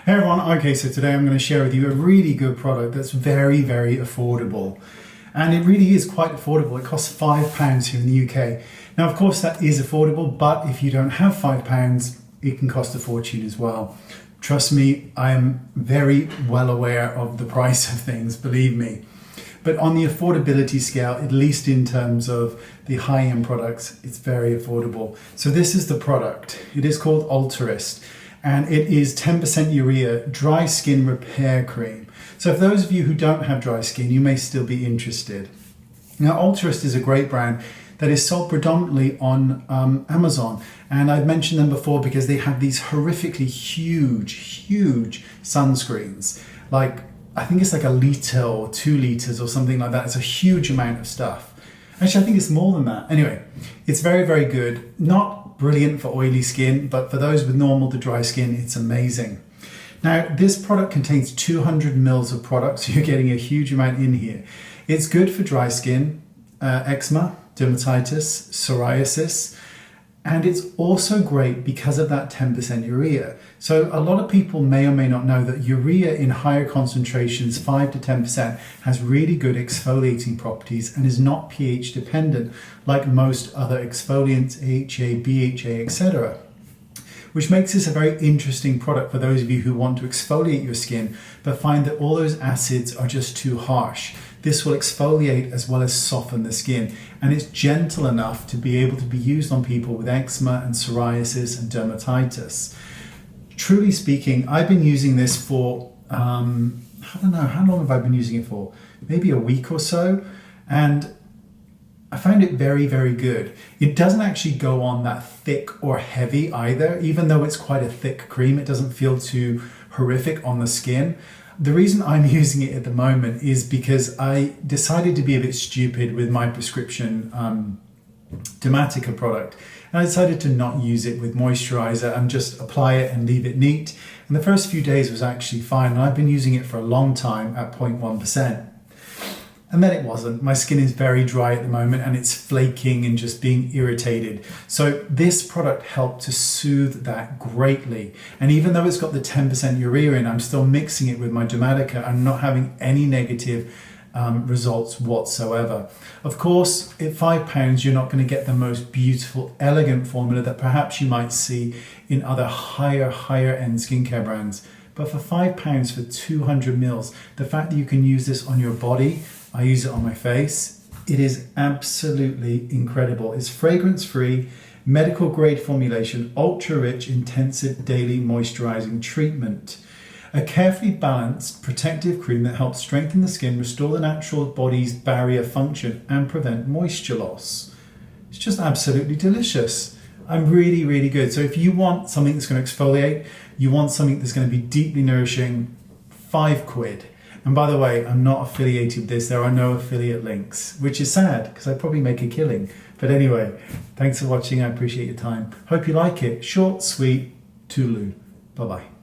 Hey everyone, okay, so today I'm going to share with you a really good product that's very, very affordable. And it really is quite affordable. It costs £5 here in the UK. Now, of course, that is affordable, but if you don't have £5, it can cost a fortune as well. Trust me, I am very well aware of the price of things, believe me. But on the affordability scale, at least in terms of the high-end products, it's very affordable. So this is the product. It is called Altruist, and it is 10% Urea Dry Skin Repair Cream. So for those of you who don't have dry skin, you may still be interested. Now, Altruist is a great brand that is sold predominantly on Amazon. And I've mentioned them before because they have these horrifically huge sunscreens. Like, I think it's like a litre or 2 litres or something like that. It's a huge amount of stuff. Actually, I think it's more than that. Anyway, it's very, very good. Not brilliant for oily skin, but for those with normal to dry skin, it's amazing. Now, this product contains 200 mils of product, so you're getting a huge amount in here. It's good for dry skin, eczema, dermatitis, psoriasis, and it's also great because of that 10% urea. So a lot of people may or may not know that urea in higher concentrations, 5 to 10%, has really good exfoliating properties and is not pH dependent like most other exfoliants, AHA, BHA, etc. Which makes this a very interesting product for those of you who want to exfoliate your skin but find that all those acids are just too harsh. This will exfoliate as well as soften the skin, and it's gentle enough to be able to be used on people with eczema and psoriasis and dermatitis. Truly speaking, I've been using this for, I don't know, how long have I been using it for? Maybe a week or so, and I found it very, very good. It doesn't actually go on that thick or heavy either. Even though it's quite a thick cream, it doesn't feel too horrific on the skin. The reason I'm using it at the moment is because I decided to be a bit stupid with my prescription Dermatica product. And I decided to not use it with moisturizer and just apply it and leave it neat. And the first few days was actually fine. And I've been using it for a long time at 0.1%. And then it wasn't. My skin is very dry at the moment and it's flaking and just being irritated. So this product helped to soothe that greatly. And even though it's got the 10% urea in, I'm still mixing it with my Dermatica and not having any negative results whatsoever. Of course, at £5, you're not going to get the most beautiful, elegant formula that perhaps you might see in other higher end skincare brands. But for £5 for 200 mils, the fact that you can use this on your body, I use it on my face, it is absolutely incredible. It's fragrance-free, medical-grade formulation, ultra-rich, intensive daily moisturizing treatment. A carefully balanced protective cream that helps strengthen the skin, restore the natural body's barrier function, and prevent moisture loss. It's just absolutely delicious. I'm really, really good. So if you want something that's going to exfoliate, you want something that's going to be deeply nourishing, £5. And by the way, I'm not affiliated with this. There are no affiliate links, which is sad because I probably make a killing. But anyway, thanks for watching. I appreciate your time. Hope you like it. Short, sweet, toodaloo. Bye-bye.